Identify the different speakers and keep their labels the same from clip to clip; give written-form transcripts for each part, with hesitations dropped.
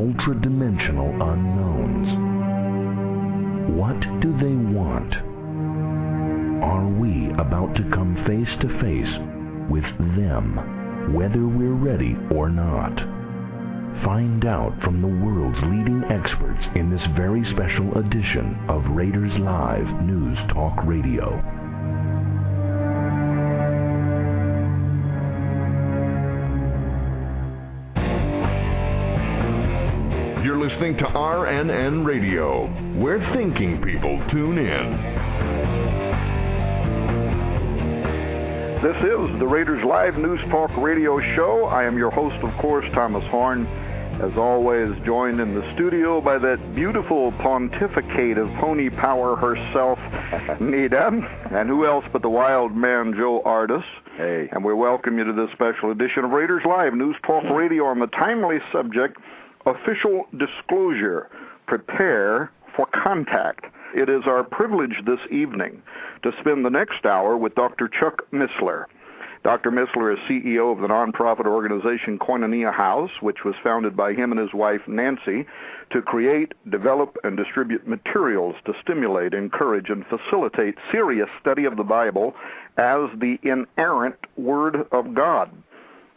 Speaker 1: ultra-dimensional unknowns. What do they want? Are we about to come face to face with them, whether we're ready or not? Find out from the world's leading experts in this very special edition of Raiders Live News Talk Radio.
Speaker 2: You're listening to RNN Radio, where thinking people tune in.
Speaker 3: This is the Raiders Live News Talk Radio Show. I am your host, of course, Thomas Horn. As always, joined in the studio by that beautiful pontificate of pony power herself, Nita, and who else but the wild man, Joe Ardis.
Speaker 4: Hey.
Speaker 3: And we welcome you to this special edition of Raiders Live News Talk Radio on the timely subject, official disclosure. Prepare for contact. It is our privilege this evening to spend the next hour with Dr. Chuck Missler. Dr. Missler is CEO of the nonprofit organization Koinonia House, which was founded by him and his wife, Nancy, to create, develop, and distribute materials to stimulate, encourage, and facilitate serious study of the Bible as the inerrant Word of God.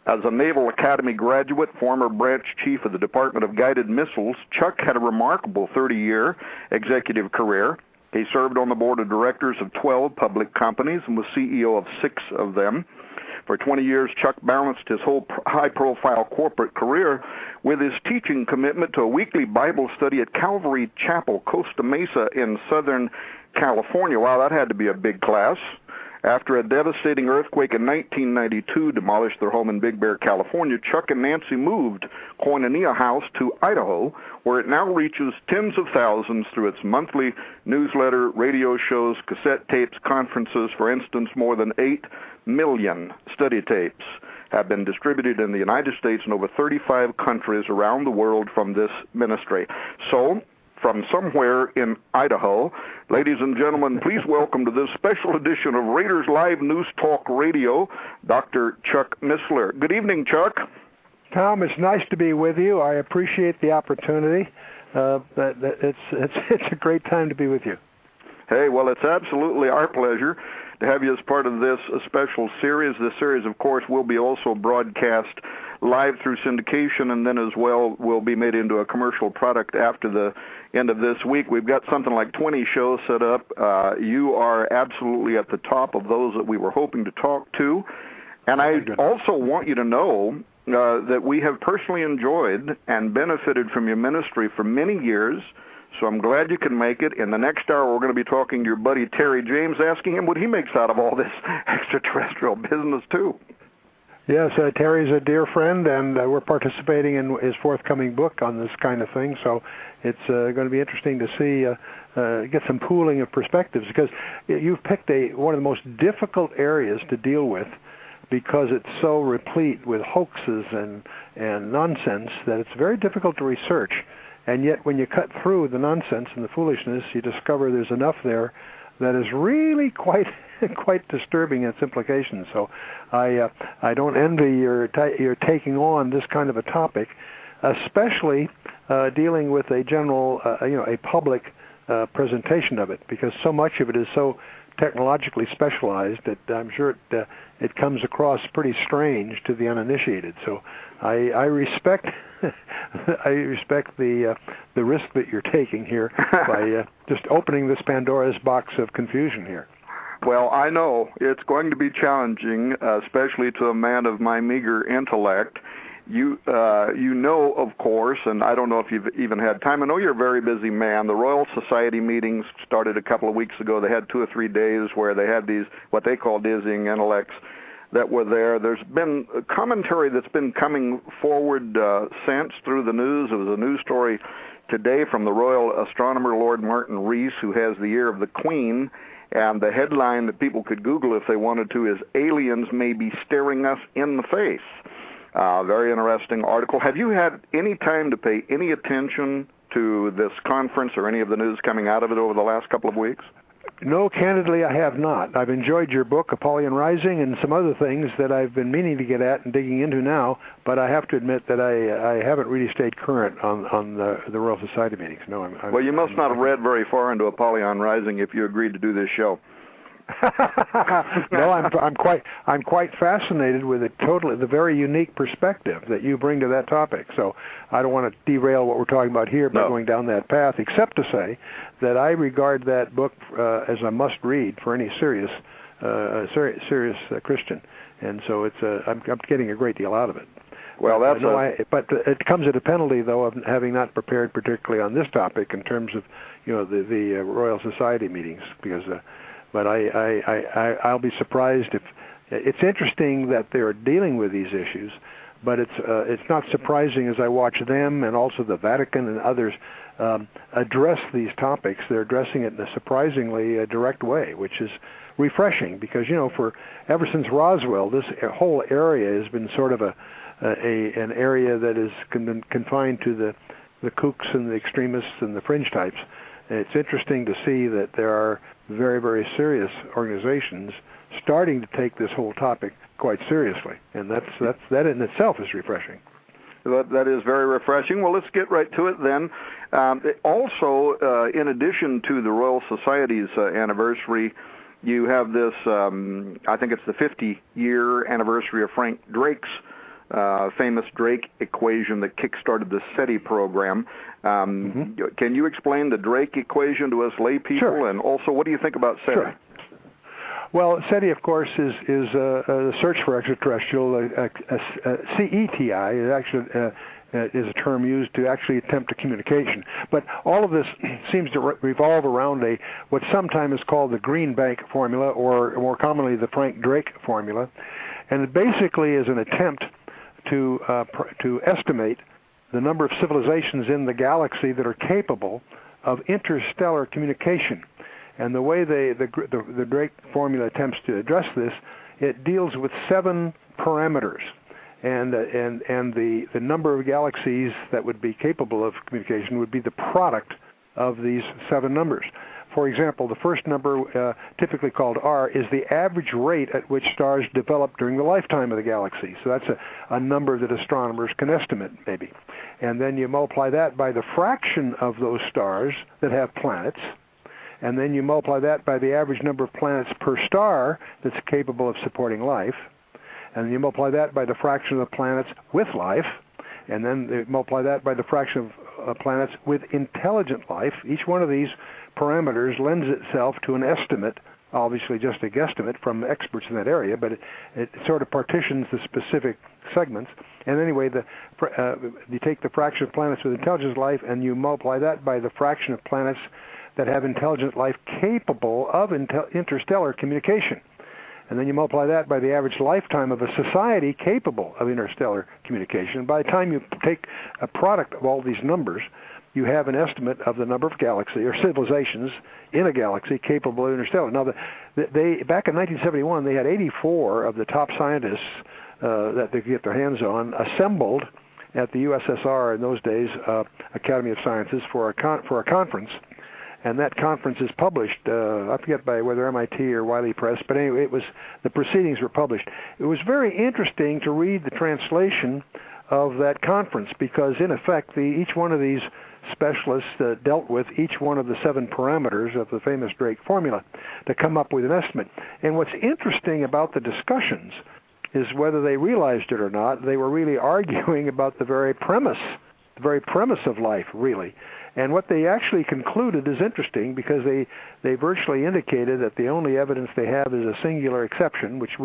Speaker 3: As a Naval Academy graduate, former branch chief of the Department of Guided Missiles, Chuck had a remarkable 30-year executive career. He served on the board of directors of 12 public companies and was CEO of 6 of them. For 20 years, Chuck balanced his whole high-profile corporate career with his teaching commitment to a weekly Bible study at Calvary Chapel, Costa Mesa in Southern California. Wow, that had to be a big class. After a devastating earthquake in 1992 demolished their home in Big Bear, California, Chuck and Nancy moved Koinonia House to Idaho, where it now reaches tens of thousands through its monthly newsletter, radio shows, cassette tapes, conferences. For instance, more than 8 million study tapes have been distributed in the United States and over 35 countries around the world from this ministry. So, from somewhere in Idaho, ladies and gentlemen, please welcome to this special edition of Raiders Live News Talk Radio, Dr. Chuck Missler. Good evening, Chuck.
Speaker 5: Tom, it's nice to be with you. I appreciate the opportunity. It's a great time to be with you.
Speaker 3: Hey, well, it's absolutely our pleasure to have you as part of this special series. This series, of course, will be also broadcast live through syndication, and then as well will be made into a commercial product after the end of this week. We've got something like 20 shows set up. You are absolutely at the top of those that we were hoping to talk to. And I also want you to know that we have personally enjoyed and benefited from your ministry for many years. So I'm glad you can make it. In the next hour, we're going to be talking to your buddy Terry James, asking him what he makes out of all this extraterrestrial business, too.
Speaker 5: Yes, Terry's a dear friend, and we're participating in his forthcoming book on this kind of thing. So it's going to be interesting to see, get some pooling of perspectives, because you've picked one of the most difficult areas to deal with, because it's so replete with hoaxes and nonsense that it's very difficult to research. And yet when you cut through the nonsense and the foolishness, you discover there's enough there that is really quite disturbing in its implications. So I don't envy your taking on this kind of a topic, especially dealing with a general, a public presentation of it, because so much of it is so technologically specialized that I'm sure it comes across pretty strange to the uninitiated. So I respect the risk that you're taking here by just opening this Pandora's box of confusion here.
Speaker 3: Well, I know it's going to be challenging, especially to a man of my meager intellect. You know, of course, and I don't know if you've even had time. I know you're a very busy man. The Royal Society meetings started a couple of weeks ago. They had 2 or 3 days where they had these, what they call dizzying intellects, that were there. There's been a commentary that's been coming forward since through the news. It was a news story today from the Royal Astronomer, Lord Martin Rees, who has the ear of the Queen, and the headline that people could Google if they wanted to is, "Aliens May Be Staring Us in the Face." Very interesting article. Have you had any time to pay any attention to this conference or any of the news coming out of it over the last couple of weeks?
Speaker 5: No, candidly, I have not. I've enjoyed your book, Apollyon Rising, and some other things that I've been meaning to get at and digging into now, but I have to admit that I haven't really stayed current on the Royal Society meetings. No,
Speaker 3: well, you must not have read very far into Apollyon Rising if you agreed to do this show.
Speaker 5: No, I'm quite fascinated with the very unique perspective that you bring to that topic. So I don't want to derail what we're talking about here by going down that path, except to say that I regard that book as a must-read for any serious Christian, and so I'm getting a great deal out of it.
Speaker 3: Well,
Speaker 5: but it comes at a penalty, though, of having not prepared particularly on this topic in terms of the Royal Society meetings, because. But I'll be surprised if it's interesting that they're dealing with these issues, but it's not surprising as I watch them and also the Vatican and others address these topics. They're addressing it in a surprisingly direct way, which is refreshing because ever since Roswell, this whole area has been sort of an area that is confined to the kooks and the extremists and the fringe types. And it's interesting to see that there are very, very serious organizations starting to take this whole topic quite seriously, and that in itself is refreshing.
Speaker 3: That is very refreshing. Well, let's get right to it then. Also, in addition to the Royal Society's anniversary, you have this, I think it's the 50-year anniversary of Frank Drake's famous Drake equation that kick-started the SETI program. Can you explain the Drake equation to us lay people?
Speaker 5: Sure.
Speaker 3: And also, what do you think about SETI?
Speaker 5: Sure. Well, SETI, of course, is a search for extraterrestrial. CETI is actually is a term used to actually attempt a communication. But all of this seems to revolve around what sometimes is called the Green Bank formula, or more commonly the Frank Drake formula, and it basically is an attempt to estimate the number of civilizations in the galaxy that are capable of interstellar communication. And the way the Drake formula attempts to address this, it deals with 7 parameters, and the number of galaxies that would be capable of communication would be the product of these 7 numbers. For example, the first number, typically called R, is the average rate at which stars develop during the lifetime of the galaxy. So that's a number that astronomers can estimate, maybe. And then you multiply that by the fraction of those stars that have planets, and then you multiply that by the average number of planets per star that's capable of supporting life, and you multiply that by the fraction of the planets with life, and then you multiply that by the fraction of planets with intelligent life. Each one of these parameters lends itself to an estimate, obviously just a guesstimate from experts in that area, but it sort of partitions the specific segments. And anyway, you take the fraction of planets with intelligent life and you multiply that by the fraction of planets that have intelligent life capable of interstellar communication. And then you multiply that by the average lifetime of a society capable of interstellar communication. By the time you take a product of all these numbers, you have an estimate of the number of galaxies or civilizations in a galaxy capable of interstellar. Now, back in 1971, they had 84 of the top scientists that they could get their hands on assembled at the USSR in those days, Academy of Sciences, for a conference. And that conference is published, I forget by whether MIT or Wiley Press, but anyway, the proceedings were published. It was very interesting to read the translation of that conference because, in effect, each one of these specialists dealt with each one of the 7 parameters of the famous Drake formula to come up with an estimate. And what's interesting about the discussions is whether they realized it or not, they were really arguing about the very premise of life, really. And what they actually concluded is interesting because they virtually indicated that the only evidence they have is a singular exception, which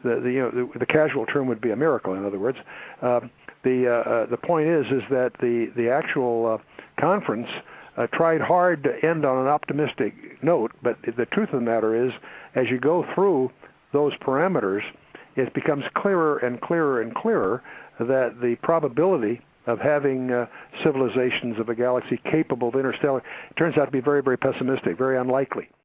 Speaker 5: the casual term would be a miracle, in other words. The point is that the actual conference tried hard to end on an optimistic note, but the truth of the matter is, as you go through those parameters, it becomes clearer and clearer and clearer that the probability of having civilizations of a galaxy capable of interstellar turns out to be very, very pessimistic, very unlikely.